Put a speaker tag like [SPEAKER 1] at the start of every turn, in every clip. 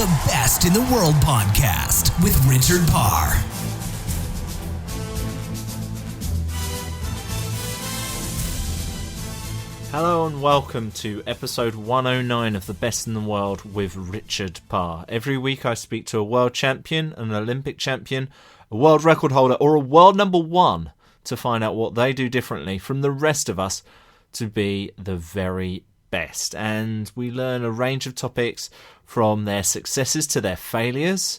[SPEAKER 1] The Best in the World podcast with Richard Parr.
[SPEAKER 2] Hello and welcome to episode 109 of The Best in the World with Richard Parr. Every week I speak to a world champion, an Olympic champion, a world record holder or a world number one to find out what they do differently from the rest of us to be the very best. And we learn a range of topics from their successes to their failures.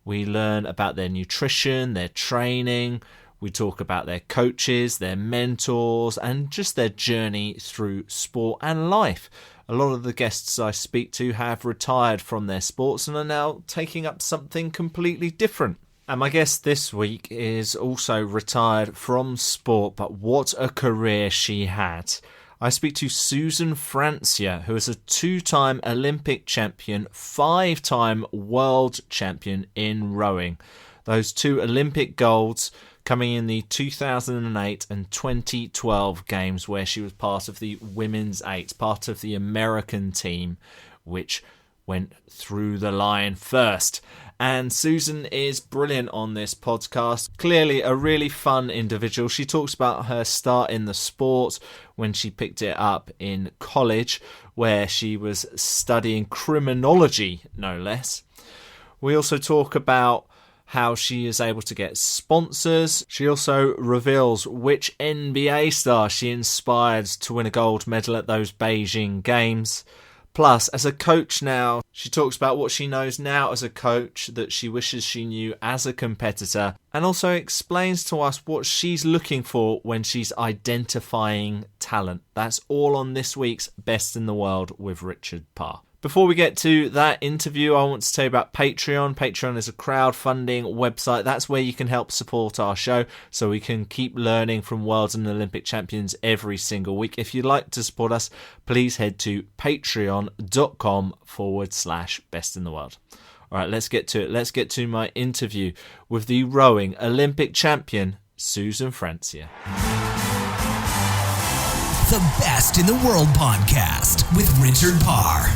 [SPEAKER 2] We learn about their nutrition, their training. We talk about their coaches, their mentors, and just their journey through sport and life. A lot of the guests I speak to have retired from their sports and are now taking up something completely different. And my guest this week is also retired from sport, but what a career she had. I speak to Susan Francia, who is a two-time Olympic champion, five-time world champion in rowing. Those two Olympic golds coming in the 2008 and 2012 games, where she was part of the women's eight, part of the American team, which went through the line first. And Susan is brilliant on this podcast. Clearly a really fun individual. She talks about her start in the sport when she picked it up in college, where she was studying criminology, no less. We also talk about how she is able to get sponsors. She also reveals which NBA star she inspired to win a gold medal at those Beijing Games. Plus, as a coach now, she talks about what she knows now as a coach that she wishes she knew as a competitor, and also explains to us what she's looking for when she's identifying talent. That's all on this week's Best in the World with Richard Parr. Before we get to that interview, I want to tell you about Patreon. Patreon is a crowdfunding website. That's where you can help support our show so we can keep learning from world and Olympic champions every single week. If you'd like to support us, please head to patreon.com/best in the world. All right, let's get to it. Let's get to my interview with the rowing Olympic champion, Susan Francia.
[SPEAKER 1] The Best in the World podcast with Richard Parr.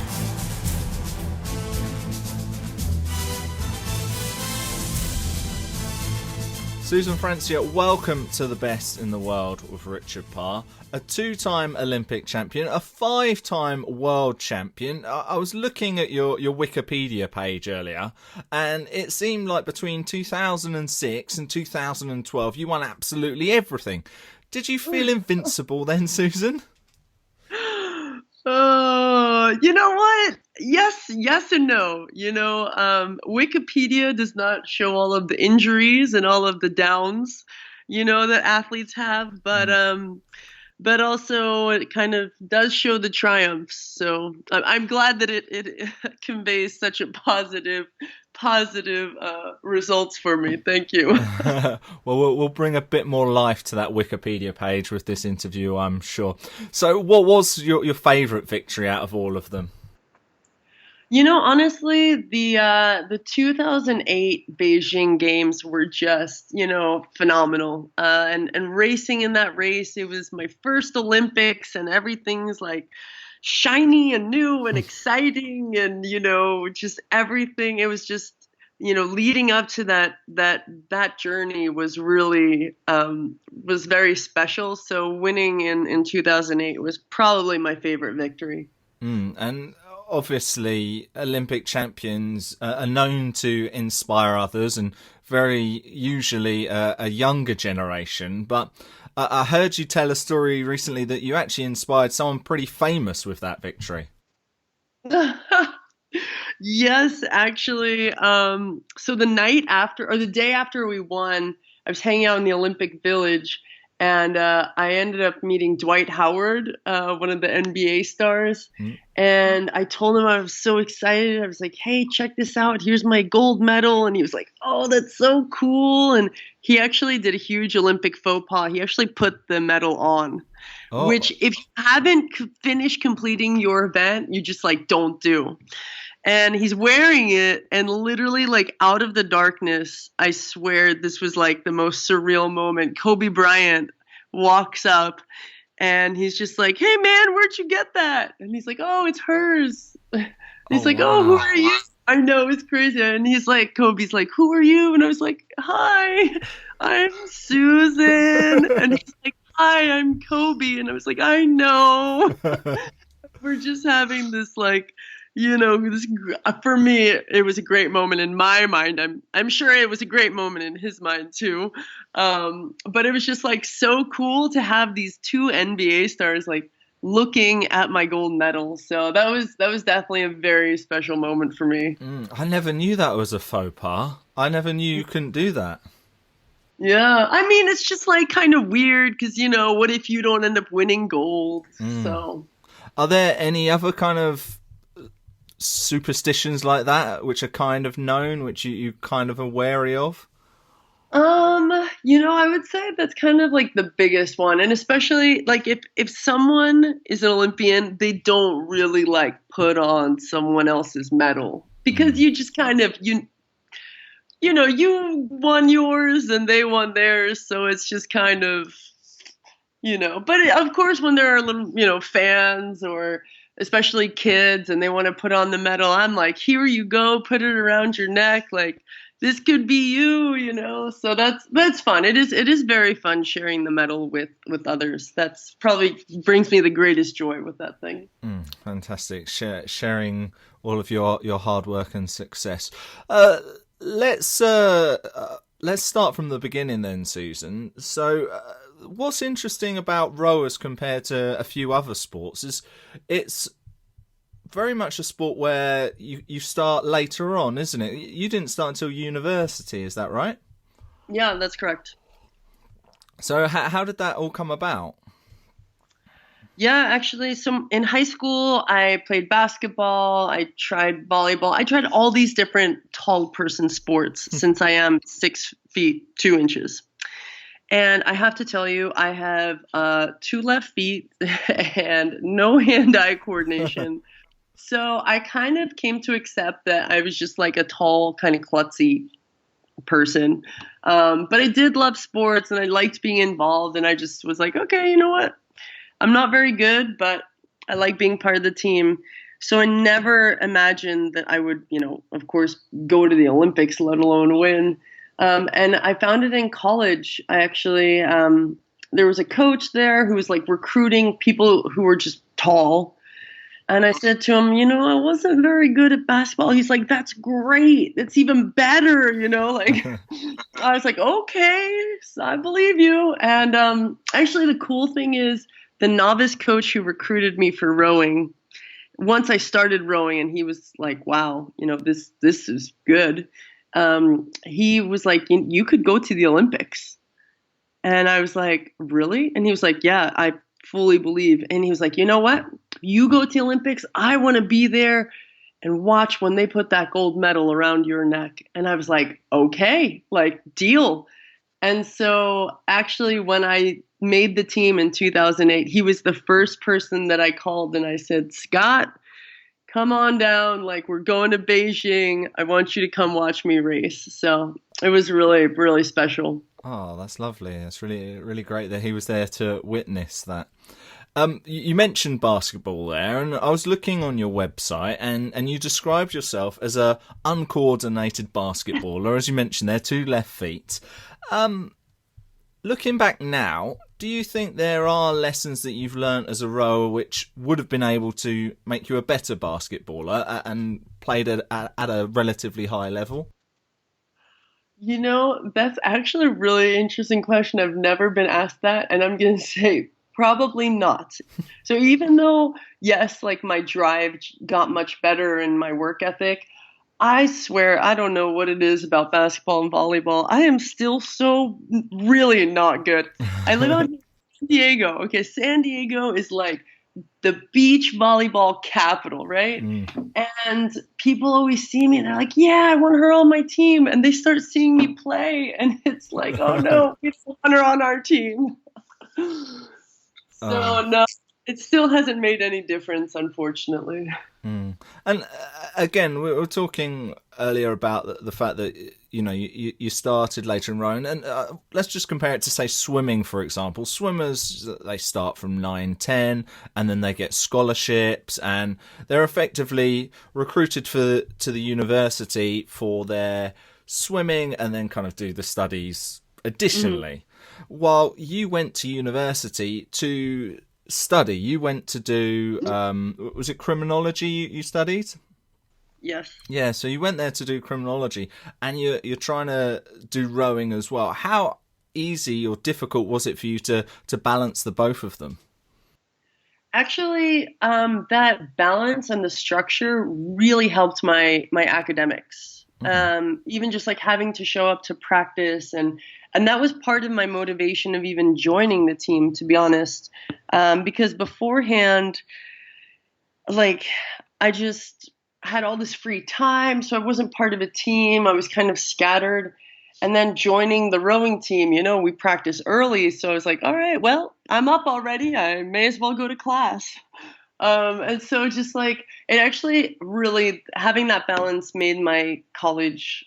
[SPEAKER 2] Susan Francia, welcome to The Best in the World with Richard Parr. A two-time Olympic champion, a five-time world champion. I was looking at your Wikipedia page earlier, and it seemed like between 2006 and 2012 you won absolutely everything. Did you feel invincible then, Susan?
[SPEAKER 3] You know what? Yes and no. Wikipedia does not show all of the injuries and all of the downs, that athletes have, but also it kind of does show the triumphs. So I'm glad that it conveys such a positive results for me. Thank you.
[SPEAKER 2] Well, we'll bring a bit more life to that Wikipedia page with this interview, I'm sure. So what was your favourite victory out of all of them?
[SPEAKER 3] Honestly, the 2008 Beijing Games were just, phenomenal. And racing in that race, it was my first Olympics, and everything's like shiny and new and exciting, and just everything. It was just leading up to that journey was really was very special. So winning in 2008 was probably my favorite victory.
[SPEAKER 2] And obviously Olympic champions are known to inspire others, and very usually a younger generation, but I heard you tell a story recently that you actually inspired someone pretty famous with that victory.
[SPEAKER 3] Yes, actually. So the night after, or the day after we won, I was hanging out in the Olympic Village, and I ended up meeting Dwight Howard, one of the NBA stars. Mm-hmm. And I told him I was so excited. I was like, hey, check this out. Here's my gold medal. And he was like, oh, that's so cool. And he actually did a huge Olympic faux pas. He actually put the medal on, which if you haven't finished completing your event, you just don't do. And he's wearing it, and literally out of the darkness, I swear this was the most surreal moment. Kobe Bryant walks up and he's just like, hey man, where'd you get that? And he's like, oh, it's hers. And he's wow. Oh, who are you? I know, it's crazy. And he's like, Kobe's like, who are you? And I was like, hi, I'm Susan. And he's like, hi, I'm Kobe. And I was like, I know. We're just having this like, for me, it was a great moment in my mind. I'm sure it was a great moment in his mind too. But it was just like so cool to have these two NBA stars like looking at my gold medal. So that was definitely a very special moment for me.
[SPEAKER 2] I never knew that was a faux pas. I never knew you couldn't do that.
[SPEAKER 3] Yeah, I mean, it's just like kind of weird because, what if you don't end up winning gold? So,
[SPEAKER 2] are there any other kind of superstitions like that which are kind of known, which you kind of are wary of?
[SPEAKER 3] I would say that's kind of like the biggest one. And especially like if someone is an Olympian, they don't really like put on someone else's medal because you just kind of, you won yours and they won theirs. So it's just kind of, but of course when there are little, fans or especially kids and they want to put on the medal, I'm like, here you go, put it around your neck. Like, this could be you, so that's fun. It is very fun sharing the medal with others. That's probably brings me the greatest joy with that thing.
[SPEAKER 2] Fantastic. Sharing all of your hard work and success. Let's start from the beginning then, Susan. So what's interesting about rowers compared to a few other sports is it's very much a sport where you start later on, isn't it? You didn't start until university, is that right?
[SPEAKER 3] Yeah, that's correct.
[SPEAKER 2] So how did that all come about?
[SPEAKER 3] Yeah, actually, so in high school, I played basketball, I tried volleyball, I tried all these different tall person sports since I am 6 feet 2 inches. And I have to tell you, I have 2 left feet and no hand-eye coordination. So I kind of came to accept that I was just like a tall, kind of klutzy person. But I did love sports and I liked being involved. And I just was like, okay, you know what? I'm not very good, but I like being part of the team. So I never imagined that I would, of course, go to the Olympics, let alone win. And I found it in college. I actually, there was a coach there who was like recruiting people who were just tall. And I said to him, I wasn't very good at basketball. He's like, that's great. It's even better, like I was like, okay, so I believe you. And actually the cool thing is the novice coach who recruited me for rowing, once I started rowing and he was like, wow, this is good. He was like, you could go to the Olympics. And I was like, really? And he was like, yeah, I fully believe. And he was like, you know what? You go to the Olympics, I want to be there and watch when they put that gold medal around your neck. And I was like, okay, like deal. And so actually when I made the team in 2008, he was the first person that I called and I said, Scott, come on down. Like, we're going to Beijing. I want you to come watch me race. So it was really, really special.
[SPEAKER 2] Oh, that's lovely. That's really, really great that he was there to witness that. You mentioned basketball there, and I was looking on your website, and you described yourself as a uncoordinated basketballer, as you mentioned there, 2 left feet. Looking back now, do you think there are lessons that you've learned as a rower which would have been able to make you a better basketballer and played at a relatively high level?
[SPEAKER 3] That's actually a really interesting question. I've never been asked that, and I'm going to say probably not. So even though, yes, like my drive got much better and my work ethic, I swear, I don't know what it is about basketball and volleyball. I am still so really not good. I live out in San Diego. Okay, San Diego is like the beach volleyball capital, right? And people always see me and they're like, yeah, I want her on my team. And they start seeing me play. And it's like, oh no, we don't want her on our team. So no, it still hasn't made any difference, unfortunately.
[SPEAKER 2] And again, we were talking earlier about the fact that you started later in rowing, and let's just compare it to, say, swimming, for example. Swimmers, they start from 9, 10, and then they get scholarships, and they're effectively recruited to the university for their swimming, and then kind of do the studies additionally. While you went to university to study, you went to do was it criminology you studied?
[SPEAKER 3] Yes.
[SPEAKER 2] Yeah, so you went there to do criminology, and you're trying to do rowing as well. How easy or difficult was it for you to balance the both of them?
[SPEAKER 3] Actually, that balance and the structure really helped my academics. Even just like having to show up to practice, and that was part of my motivation of even joining the team, to be honest. Because beforehand, like, I just had all this free time, so I wasn't part of a team. I was kind of scattered. And then joining the rowing team, we practice early. So I was like, all right, well, I'm up already. I may as well go to class. And so just like, it actually really, having that balance made my college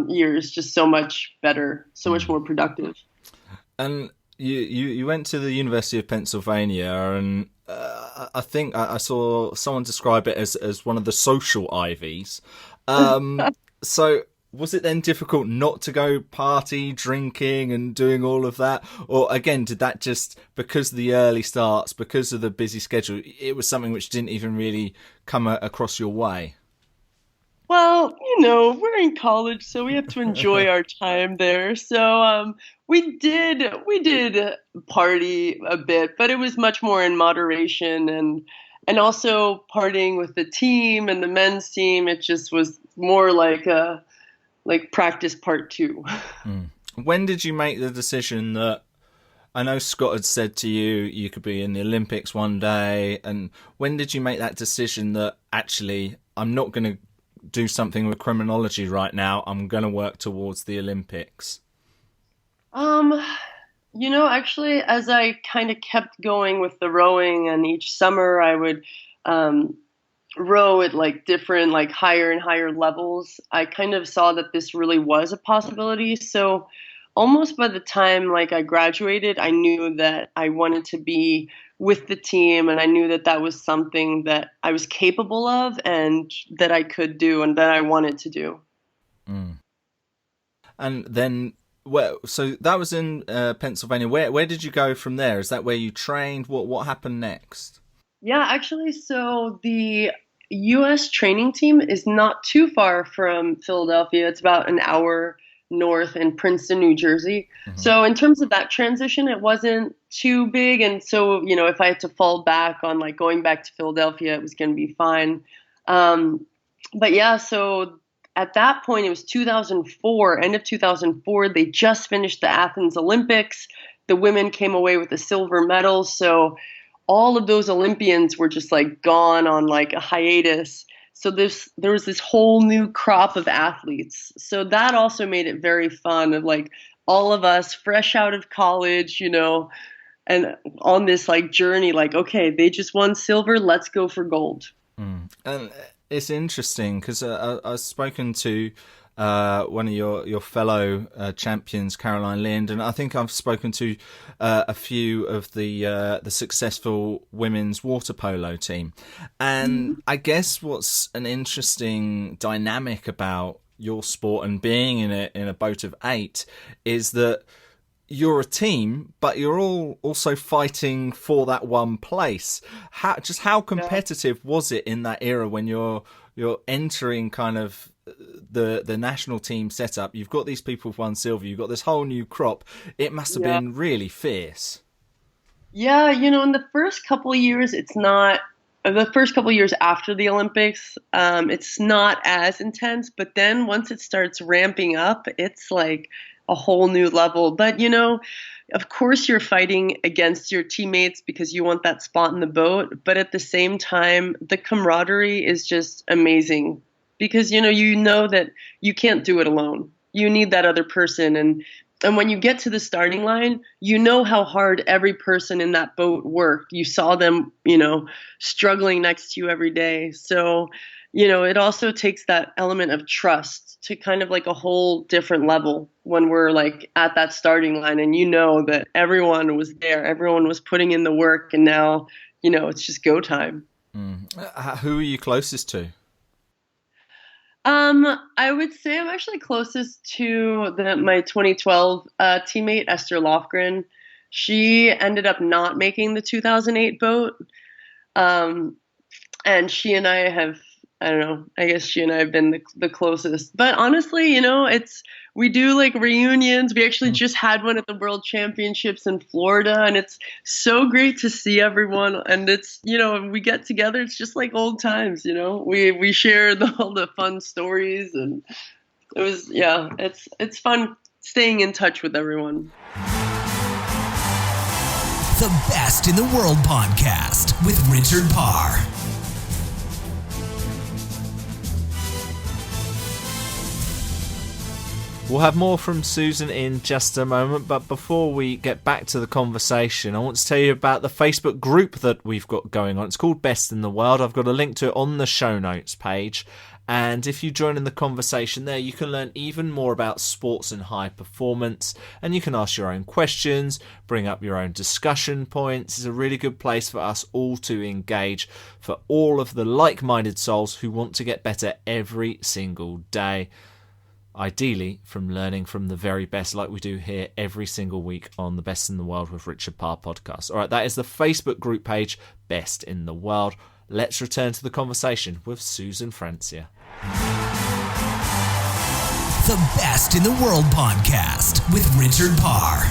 [SPEAKER 3] years just so much better, so much more productive.
[SPEAKER 2] And you went to the University of Pennsylvania, and I think I saw someone describe it as one of the social Ivies. So was it then difficult not to go party, drinking and doing all of that? Or again, did that just, because of the early starts, because of the busy schedule, it was something which didn't even really come across your way?
[SPEAKER 3] Well, we're in college, so we have to enjoy our time there. So we did party a bit, but it was much more in moderation, and also partying with the team and the men's team. It just was more like practice part two.
[SPEAKER 2] When did you make the decision that, I know Scott had said to you, you could be in the Olympics one day, and when did you make that decision that actually, I'm not going to do something with criminology right now, I'm going to work towards the Olympics?
[SPEAKER 3] Actually, as I kind of kept going with the rowing, and each summer I would row at like different, like higher and higher levels, I kind of saw that this really was a possibility. So almost by the time like I graduated, I knew that I wanted to be with the team, and I knew that that was something that I was capable of and that I could do and that I wanted to do.
[SPEAKER 2] And then, well, so that was in Pennsylvania. Where did you go from there? Is that where you trained? What happened next?
[SPEAKER 3] Yeah, actually, so the U.S. training team is not too far from Philadelphia. It's about an hour north in Princeton, New Jersey. So in terms of that transition, it wasn't too big. And so, if I had to fall back on like going back to Philadelphia, it was going to be fine. But yeah, so at that point, it was 2004, end of 2004. They just finished the Athens Olympics. The women came away with a silver medal. So all of those Olympians were just like gone on like a hiatus. So there was this whole new crop of athletes. So that also made it very fun, of like all of us fresh out of college, and on this like journey, like, okay, they just won silver, let's go for gold.
[SPEAKER 2] And it's interesting because I've spoken to one of your fellow champions, Caroline Lind, and I think I've spoken to a few of the successful women's water polo team. And I guess what's an interesting dynamic about your sport and being in a boat of 8 is that you're a team, but you're all also fighting for that one place. How competitive was it in that era when you're entering kind of the national team setup? You've got these people who've won silver. You've got this whole new crop. It must have been really fierce.
[SPEAKER 3] Yeah, in the first couple of years, it's not. The first couple of years after the Olympics, it's not as intense. But then once it starts ramping up, it's like a whole new level. But, of course you're fighting against your teammates because you want that spot in the boat. But at the same time, the camaraderie is just amazing because, you know that you can't do it alone. You need that other person. And And when you get to the starting line, you know how hard every person in that boat worked. You saw them, struggling next to you every day. So, it also takes that element of trust to kind of like a whole different level when we're like at that starting line and you know that everyone was there, everyone was putting in the work, and now, it's just go time.
[SPEAKER 2] Who are you closest to?
[SPEAKER 3] I would say I'm actually closest to my 2012 teammate, Esther Lofgren. She ended up not making the 2008 boat. And she and I have, I don't know, I guess she and I have been the closest. But honestly, we do like reunions. We actually just had one at the World Championships in Florida, and it's so great to see everyone. And it's, we get together, it's just like old times, we share all the fun stories, and it was, it's fun staying in touch with everyone.
[SPEAKER 1] The Best in the World podcast with Richard Parr.
[SPEAKER 2] We'll have more from Susan in just a moment, but before we get back to the conversation, I want to tell you about the Facebook group that we've got going on. It's called Best in the World. I've got a link to it on the show notes page. And if you join in the conversation there, you can learn even more about sports and high performance. And you can ask your own questions, bring up your own discussion points. It's a really good place for us all to engage, for all of the like-minded souls who want to get better every single day. Ideally, from learning from the very best, like we do here every single week on the Best in the World with Richard Parr podcast. All right, that is the Facebook group page, Best in the World. Let's return to the conversation with Susan Francia.
[SPEAKER 1] The Best in the World podcast with Richard Parr.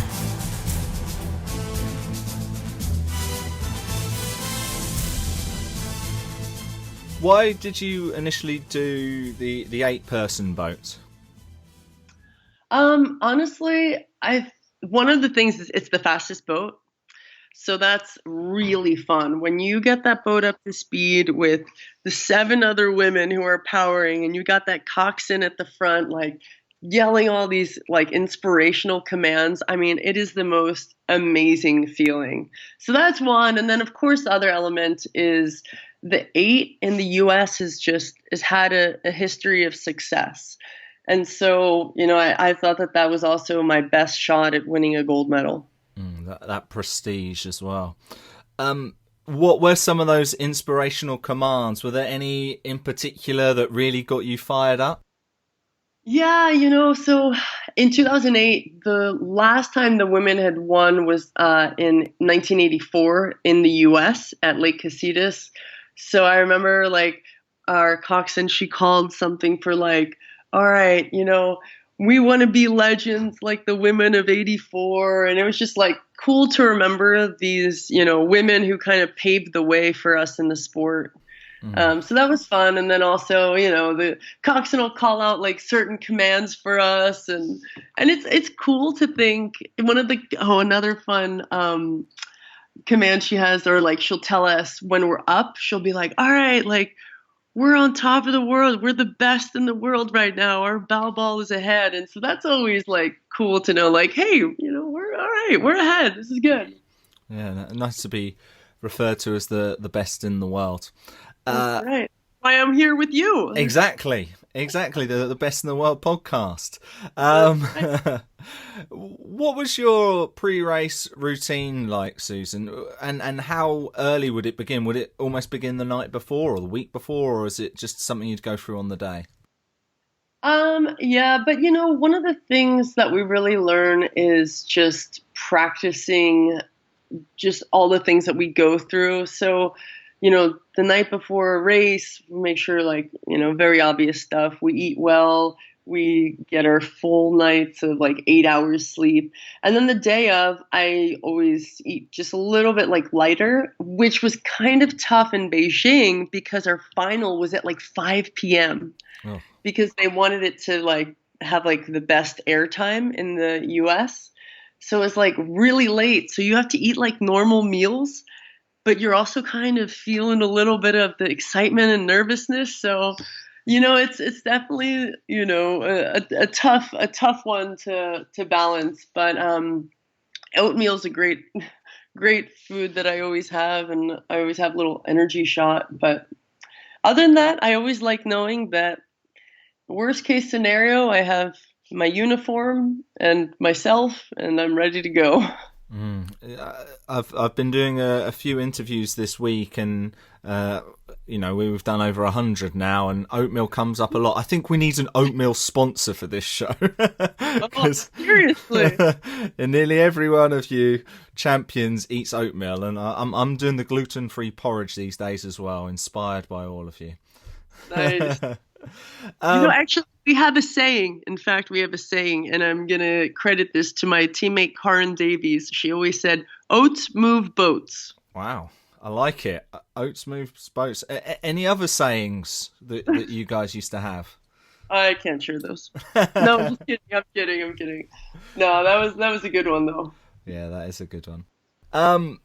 [SPEAKER 2] Why did you initially do the 8-person boat?
[SPEAKER 3] Honestly, one of the things is it's the fastest boat. So that's really fun. When you get that boat up to speed with the 7 other women who are powering, and you got that coxswain at the front, like yelling all these like inspirational commands. I mean, it is the most amazing feeling. So that's one. And then of course the other element is the 8 in the US has had a history of success. And so, I thought that was also my best shot at winning a gold medal.
[SPEAKER 2] That prestige as well. What were some of those inspirational commands? Were there any in particular that really got you fired up?
[SPEAKER 3] Yeah, so in 2008, the last time the women had won was in 1984 in the US at Lake Casitas. So I remember like our coxswain, she called something for like, all right, we want to be legends like the women of 84. And it was just like cool to remember these, women who kind of paved the way for us in the sport. So that was fun. And then also, the coxswain will call out like certain commands for us. And it's cool to think another fun command she has, or like she'll tell us when we're up, she'll be like, all right, like, we're on top of the world. We're the best in the world right now. Our bow ball is ahead. And so that's always like cool to know, like, hey, we're all right. We're ahead. This is good.
[SPEAKER 2] Yeah, nice to be referred to as the best in the world.
[SPEAKER 3] That's right. Why I'm here with you.
[SPEAKER 2] Exactly. The Best in the World podcast. What was your pre-race routine like, Susan? And how early would it begin? Would it almost begin the night before or the week before, or is it just something you'd go through on the day?
[SPEAKER 3] Yeah, but one of the things that we really learn is just practicing just all the things that we go through. So, the night before a race, we make sure very obvious stuff. We eat well. We get our full nights of 8 hours sleep. And then the day of, I always eat just a little bit lighter, which was kind of tough in Beijing because our final was at 5 p.m. Oh. Because they wanted it to have the best airtime in the US. So it's really late. So you have to eat normal meals, but you're also kind of feeling a little bit of the excitement and nervousness. So, It's definitely, a tough one to balance, but oatmeal's a great food that I always have, and I always have a little energy shot. But other than that, I always like knowing that worst case scenario, I have my uniform and myself, and I'm ready to go.
[SPEAKER 2] I've been doing a few interviews this week, and we've done over 100 now, and oatmeal comes up a lot. I think we need an oatmeal sponsor for this show.
[SPEAKER 3] Oh, seriously.
[SPEAKER 2] And nearly every one of you champions eats oatmeal, and I'm doing the gluten-free porridge these days as well, inspired by all of you.
[SPEAKER 3] Nice. Actually, we have a saying. In fact, we have a saying, and I'm going to credit this to my teammate, Karen Davies. She always said, "Oats move boats."
[SPEAKER 2] Wow. I like it. Oats move boats. Any other sayings that you guys used to have?
[SPEAKER 3] I can't share those. No, I'm just kidding. I'm kidding. No, that was a good one, though.
[SPEAKER 2] Yeah, that is a good one.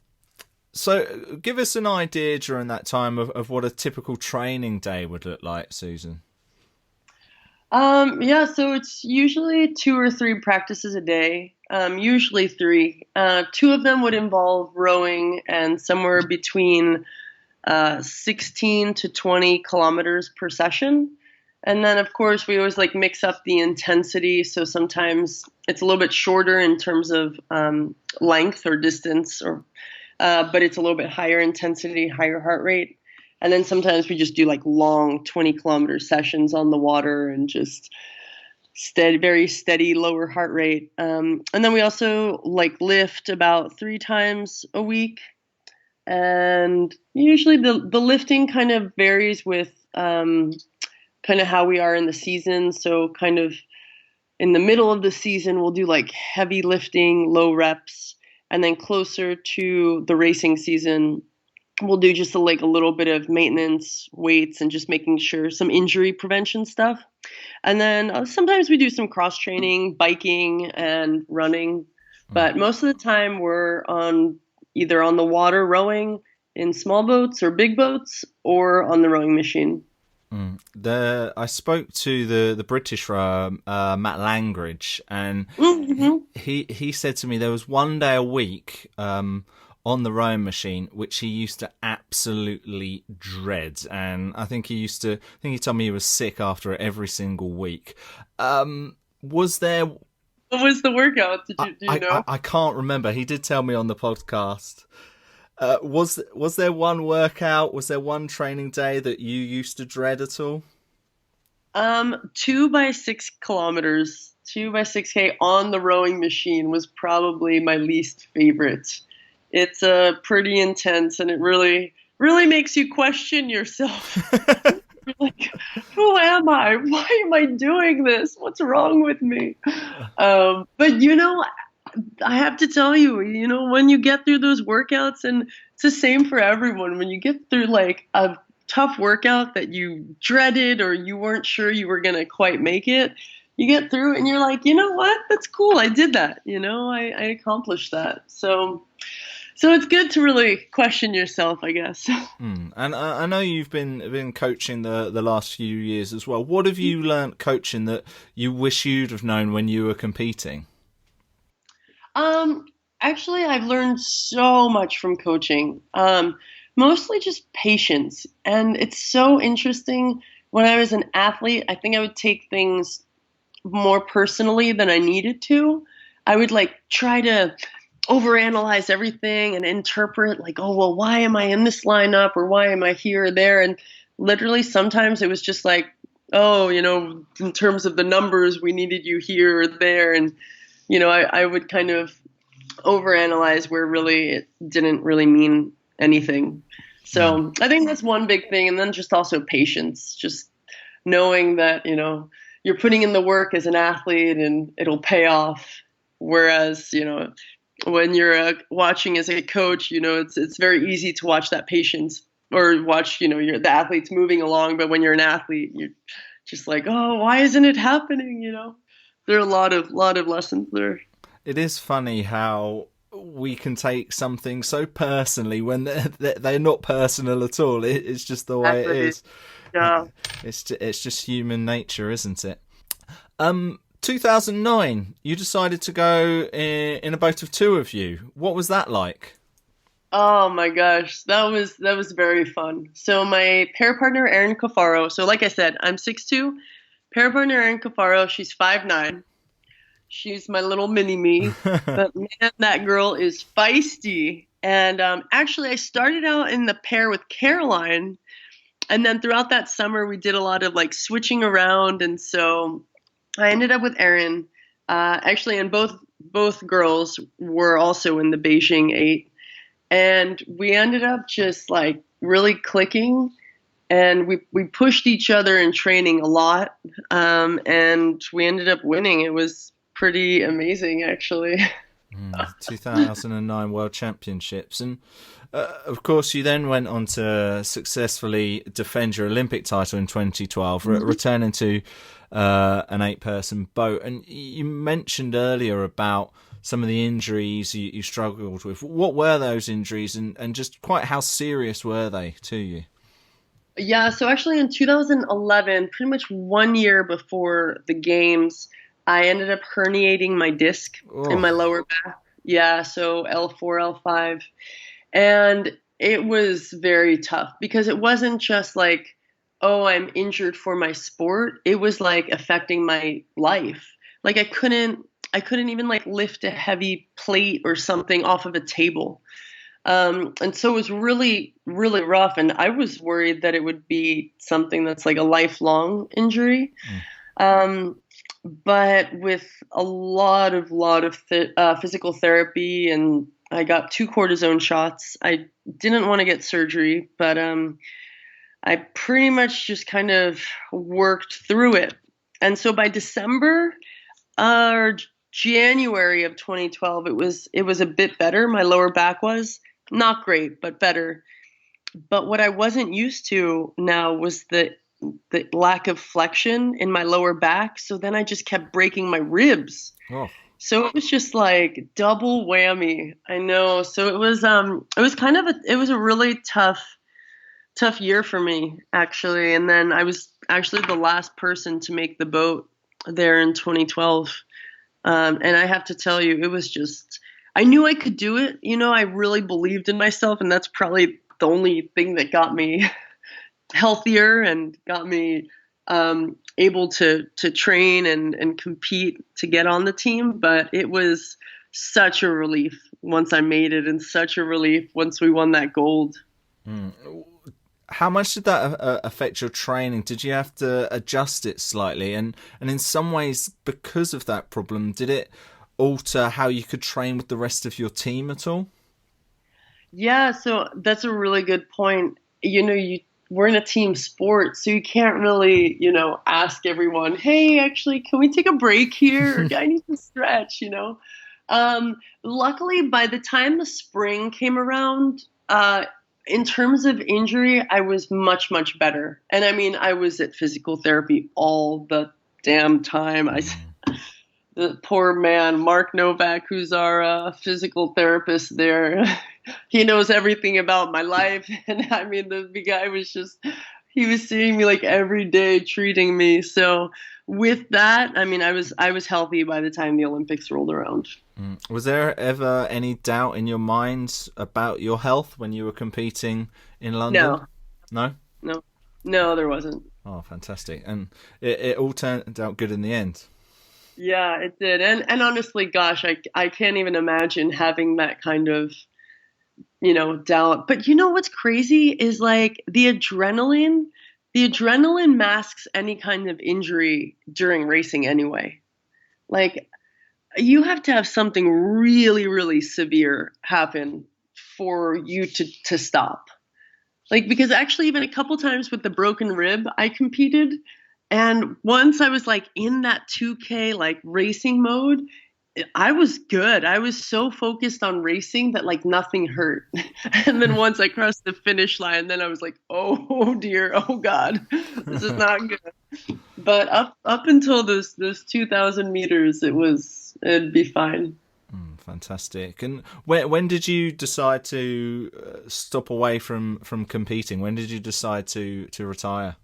[SPEAKER 2] So give us an idea during that time of what a typical training day would look like, Susan.
[SPEAKER 3] So it's usually 2 or 3 practices a day, usually 3. 2 of them would involve rowing, and somewhere between 16 to 20 kilometers per session. And then, of course, we always mix up the intensity. So sometimes it's a little bit shorter in terms of length or distance, but it's a little bit higher intensity, higher heart rate. And then sometimes we just do long 20-kilometer sessions on the water and just very steady, lower heart rate. And then we also lift about 3 times a week. And usually the lifting kind of varies with kind of how we are in the season. So kind of in the middle of the season, we'll do heavy lifting, low reps. And then closer to the racing season, we'll do just a little bit of maintenance, weights, and just making sure some injury prevention stuff. And then sometimes we do some cross training, biking, and running. But most of the time we're either on the water rowing in small boats or big boats, or on the rowing machine.
[SPEAKER 2] I spoke to the British rower, Matt Langridge, and he said to me there was one day a week on the rowing machine which he used to absolutely dread, and I think he told me he was sick after it every single week. Was there?
[SPEAKER 3] What was the workout? Do you know?
[SPEAKER 2] I can't remember. He did tell me on the podcast. Was there one workout? Was there one training day that you used to dread at all?
[SPEAKER 3] 2 by 6 kilometers, 2 by 6K on the rowing machine was probably my least favorite. It's pretty intense, and it really, really makes you question yourself. You're who am I? Why am I doing this? What's wrong with me? But I have to tell you, when you get through those workouts, and it's the same for everyone, when you get through a tough workout that you dreaded or you weren't sure you were going to quite make it, you get through it and you're like, you know what? That's cool. I did that. I accomplished that. So it's good to really question yourself, I guess.
[SPEAKER 2] And I know you've been coaching the last few years as well. What have you learnt coaching that you wish you'd have known when you were competing?
[SPEAKER 3] Actually, I've learned so much from coaching. Mostly just patience. And it's so interesting. When I was an athlete, I think I would take things more personally than I needed to. I would try to overanalyze everything and interpret why am I in this lineup, or why am I here or there? And literally sometimes it was just in terms of the numbers, we needed you here or there. And, I would kind of overanalyze where really it didn't really mean anything. So I think that's one big thing. And then just also patience, just knowing that, you're putting in the work as an athlete and it'll pay off. Whereas, when you're watching as a coach, it's very easy to watch that patience, or watch, the athletes moving along. But when you're an athlete, you're just oh, why isn't it happening? There are a lot of lessons there.
[SPEAKER 2] It is funny how we can take something so personally when they're not personal at all. It's just the way it is.
[SPEAKER 3] Yeah.
[SPEAKER 2] It's just human nature, isn't it? 2009, you decided to go in a boat of two of you. What was that like?
[SPEAKER 3] Oh my gosh, that was very fun. So my pair partner Erin Cafaro. So like I said, I'm 6'2". Pair partner Erin Cafaro, she's 5'9". She's my little mini me, but man, that girl is feisty. And actually, I started out in the pair with Caroline, and then throughout that summer, we did a lot of like switching around, and so I ended up with Erin. Actually, and both girls were also in the Beijing 8, and we ended up just like really clicking, and we pushed each other in training a lot, and we ended up winning. It was pretty amazing, actually.
[SPEAKER 2] 2009 World Championships. And of course, you then went on to successfully defend your Olympic title in 2012, returning to an 8-person boat. And you mentioned earlier about some of the injuries you struggled with. What were those injuries, and just quite how serious were they to you?
[SPEAKER 3] Yeah, so actually in 2011, pretty much 1 year before the games, I ended up herniating my disc in my lower back. Yeah, so L4, L5. And it was very tough because it wasn't just like, oh, I'm injured for my sport. It was like affecting my life. Like I couldn't even like lift a heavy plate or something off of a table. And so it was really, really rough. And I was worried that it would be something that's like a lifelong injury. But with a lot of physical therapy, and I got 2 cortisone shots. I didn't want to get surgery, but I pretty much just kind of worked through it. And so by December or January of 2012, it was a bit better. My lower back was not great, but better. But what I wasn't used to now was the lack of flexion in my lower back. So then I just kept breaking my ribs. Oh. So it was just like double whammy. I know. So it was a really tough year for me, actually. And then I was actually the last person to make the boat there in 2012. And I have to tell you, it was just, I knew I could do it. You know, I really believed in myself, and that's probably the only thing that got me healthier and got me able to train and compete to get on the team. But it was such a relief once I made it, and such a relief once we won that gold.
[SPEAKER 2] How much did that affect your training? Did you have to adjust it slightly? And in some ways, because of that problem, did it alter how you could train with the rest of your team at all?
[SPEAKER 3] Yeah, so that's a really good point. You know, we're in a team sport, so you can't really, you know, ask everyone, hey, actually, can we take a break here? I need to stretch, you know. Luckily, by the time the spring came around, in terms of injury, I was much, much better. And I mean, I was at physical therapy all the damn time. The poor man, Mark Novak, who's our physical therapist there, he knows everything about my life. And I mean, the guy he was seeing me like every day, treating me. So with that, I mean, I was healthy by the time the Olympics rolled around.
[SPEAKER 2] Was there ever any doubt in your mind about your health when you were competing in London?
[SPEAKER 3] No, there wasn't.
[SPEAKER 2] Oh, fantastic. And it all turned out good in the end.
[SPEAKER 3] Yeah, it did. And honestly, gosh, I can't even imagine having that kind of, you know, doubt. But you know what's crazy is like the adrenaline masks any kind of injury during racing anyway. Like you have to have something really, really severe happen for you to stop. Like, because actually even a couple times with the broken rib, I competed. And once I was like in that 2K like racing mode, I was good. I was so focused on racing that like nothing hurt. And then once I crossed the finish line, then I was like, oh dear, oh God, this is not good. But up until those 2,000 meters, it'd be fine.
[SPEAKER 2] Fantastic. And when did you decide to stop away from competing? When did you decide to retire?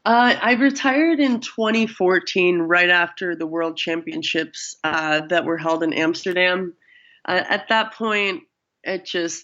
[SPEAKER 3] I retired in 2014, right after the World Championships that were held in Amsterdam. At that point,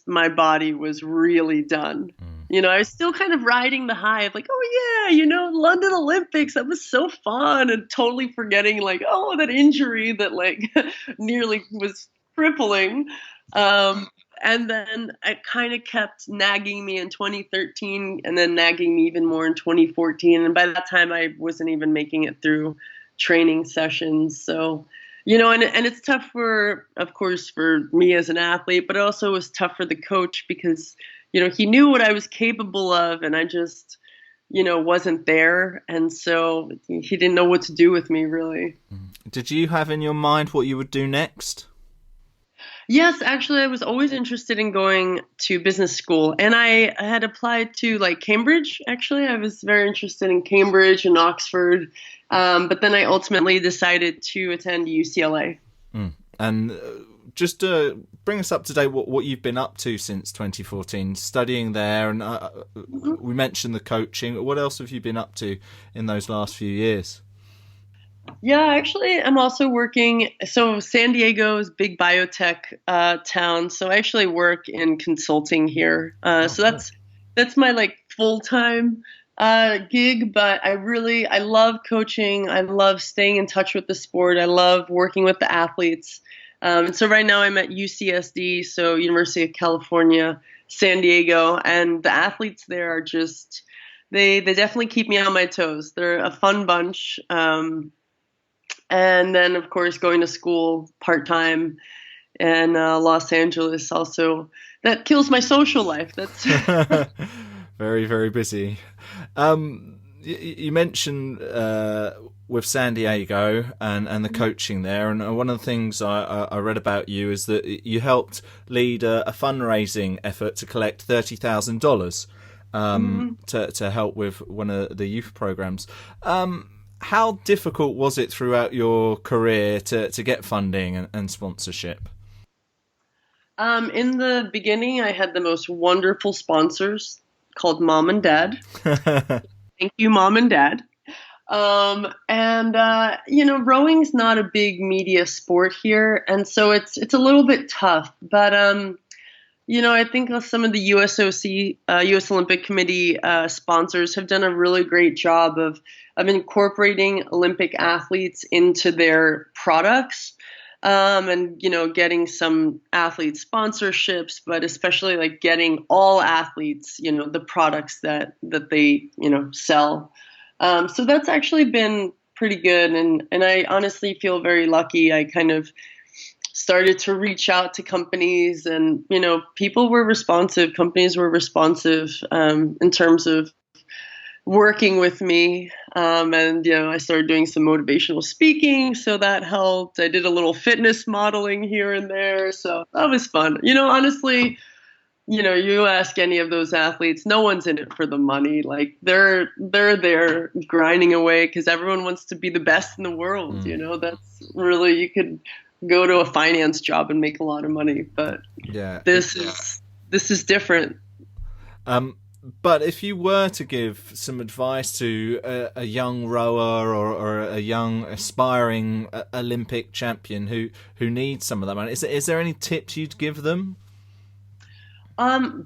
[SPEAKER 3] my body was really done. I was still kind of riding the high of like, oh yeah, London Olympics, that was so fun, and totally forgetting like, oh, that injury that like nearly was crippling. Um, and then it kind of kept nagging me in 2013 and then nagging me even more in 2014. And by that time, I wasn't even making it through training sessions. So, and it's tough of course, for me as an athlete, but it also was tough for the coach because, he knew what I was capable of and I just, wasn't there. And so he didn't know what to do with me, really.
[SPEAKER 2] Did you have in your mind what you would do next?
[SPEAKER 3] Yes, actually, I was always interested in going to business school, and I had applied to like Cambridge. Actually, I was very interested in Cambridge and Oxford, but then I ultimately decided to attend UCLA.
[SPEAKER 2] And just bring us up to date what you've been up to since 2014, studying there, and we mentioned the coaching. What else have you been up to in those last few years?
[SPEAKER 3] Yeah, actually, I'm also working. So San Diego is a big biotech town. So I actually work in consulting here. So that's my like full-time gig. But I love coaching. I love staying in touch with the sport. I love working with the athletes. And so right now I'm at UCSD, so University of California, San Diego, and the athletes there are just they definitely keep me on my toes. They're a fun bunch. And then, of course, going to school part-time in Los Angeles also. That kills my social life. That's
[SPEAKER 2] very, very busy. You mentioned with San Diego and the coaching there, and one of the things I read about you is that you helped lead a fundraising effort to collect $30,000 to help with one of the youth programs. How difficult was it throughout your career to get funding and sponsorship?
[SPEAKER 3] In the beginning, I had the most wonderful sponsors called Mom and Dad. Thank you, Mom and Dad. Rowing's not a big media sport here, and so it's a little bit tough. But I think some of the USOC, U.S. Olympic Committee sponsors have done a really great job of incorporating Olympic athletes into their products, and getting some athlete sponsorships, but especially like getting all athletes, the products that they sell. So that's actually been pretty good, and I honestly feel very lucky. I kind of started to reach out to companies and, people were responsive. Companies were responsive in terms of working with me. And, I started doing some motivational speaking. So that helped. I did a little fitness modeling here and there. So that was fun. Honestly, you ask any of those athletes, no one's in it for the money. Like they're there grinding away because everyone wants to be the best in the world. That's really, you could go to a finance job and make a lot of money, but this is different.
[SPEAKER 2] But if you were to give some advice to a young rower or a young aspiring Olympic champion who needs some of that money, is there any tips you'd give them?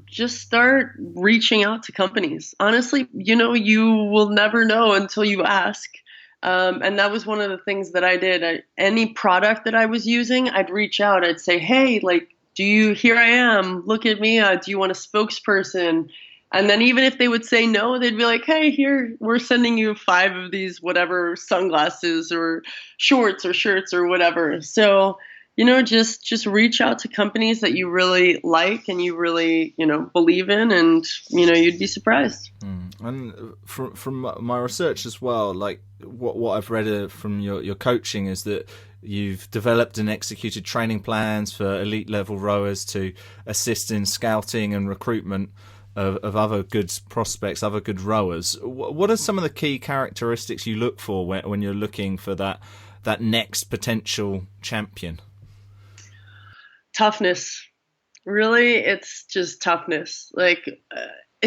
[SPEAKER 3] Just start reaching out to companies. Honestly, you will never know until you ask. And that was one of the things that I did. Any product that I was using, I'd reach out. I'd say, hey, like, here I am. Look at me. Do you want a spokesperson? And then even if they would say no, they'd be like, hey, here, we're sending you 5 of these, whatever, sunglasses or shorts or shirts or whatever. So, just reach out to companies that you really like and you really, believe in, and, you'd be surprised.
[SPEAKER 2] And from my research as well, like what I've read from your coaching is that you've developed and executed training plans for elite level rowers to assist in scouting and recruitment of other good prospects, other good rowers. What are some of the key characteristics you look for when you're looking for that next potential champion?
[SPEAKER 3] Toughness. Really, it's just toughness. Like,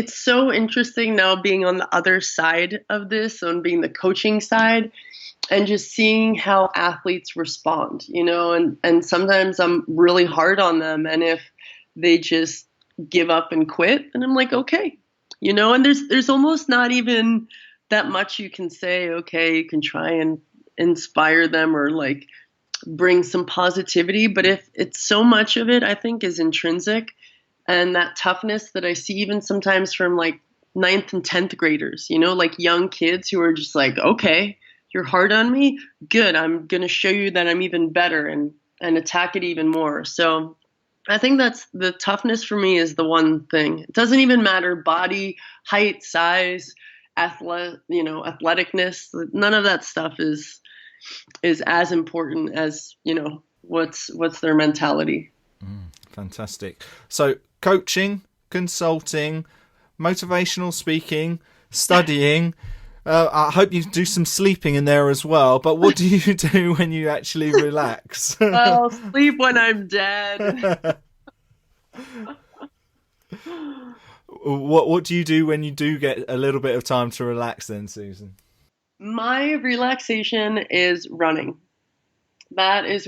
[SPEAKER 3] it's so interesting now being on the other side of this, on being the coaching side, and just seeing how athletes respond, and sometimes I'm really hard on them. And if they just give up and quit, and I'm like, okay, and there's almost not even that much you can say. Okay, you can try and inspire them or like bring some positivity. But if it's so much of it, I think is intrinsic, and that toughness that I see even sometimes from like 9th and 10th graders, like young kids who are just like, okay, you're hard on me. Good. I'm going to show you that I'm even better and attack it even more. So I think that's the toughness for me is the one thing. It doesn't even matter body, height, size, athleticness. None of that stuff is as important as, what's their mentality.
[SPEAKER 2] Fantastic. So coaching, consulting, motivational speaking, studying. I hope you do some sleeping in there as well. But what do you do when you actually relax?
[SPEAKER 3] I'll sleep when I'm dead.
[SPEAKER 2] What do you do when you do get a little bit of time to relax then, Susan?
[SPEAKER 3] My relaxation is running. That's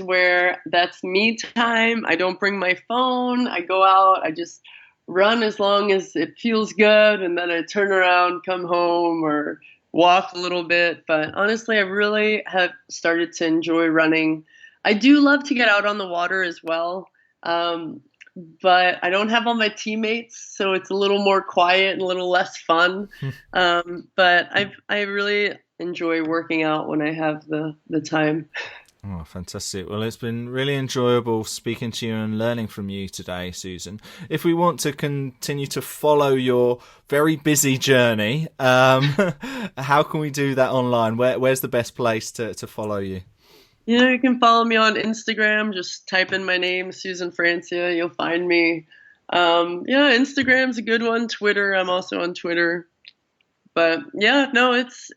[SPEAKER 3] me time. I don't bring my phone. I go out. I just run as long as it feels good. And then I turn around, come home, or walk a little bit. But honestly, I really have started to enjoy running. I do love to get out on the water as well. But I don't have all my teammates, so it's a little more quiet and a little less fun. But I really enjoy working out when I have the time.
[SPEAKER 2] Oh, fantastic. Well, it's been really enjoyable speaking to you and learning from you today, Susan. If we want to continue to follow your very busy journey, how can we do that online? Where's the best place to follow you?
[SPEAKER 3] You can follow me on Instagram. Just type in my name, Susan Francia. You'll find me. Instagram's a good one. Twitter, I'm also on Twitter. But yeah, no, it's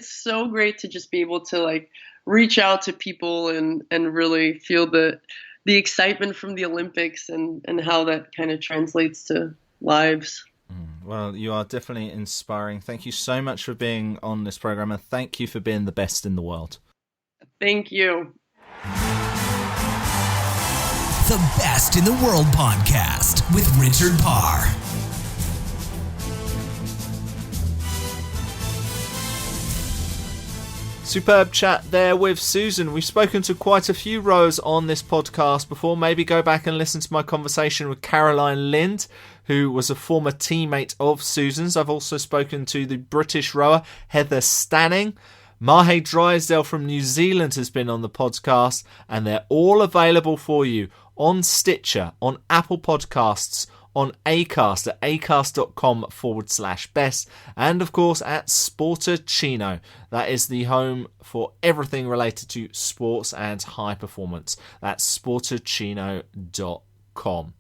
[SPEAKER 3] so great to just be able to like reach out to people and really feel the excitement from the Olympics and how that kind of translates to lives.
[SPEAKER 2] Well, you are definitely inspiring. Thank you so much for being on this program, and thank you for being the best in the world.
[SPEAKER 3] Thank you.
[SPEAKER 1] The Best in the World podcast with Richard Parr.
[SPEAKER 2] Superb chat there with Susan. We've spoken to quite a few rowers on this podcast before. Maybe go back and listen to my conversation with Caroline Lind, who was a former teammate of Susan's. I've also spoken to the British rower Heather Stanning. Mahe Drysdale from New Zealand has been on the podcast, and they're all available for you on Stitcher, on Apple Podcasts, on Acast at acast.com/best, and of course at Sportacino. That is the home for everything related to sports and high performance. That's sportacino.com.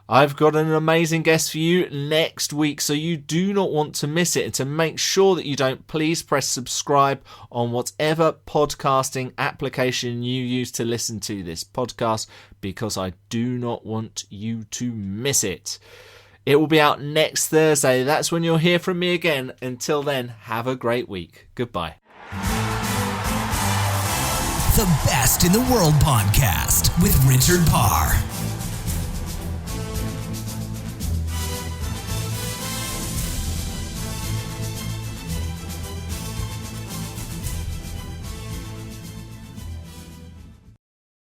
[SPEAKER 2] I've got an amazing guest for you next week, so you do not want to miss it. And to make sure that you don't, please press subscribe on whatever podcasting application you use to listen to this podcast, because I do not want you to miss it. It will be out next Thursday. That's when you'll hear from me again. Until then, have a great week. Goodbye.
[SPEAKER 1] The Best in the World podcast with Richard Parr.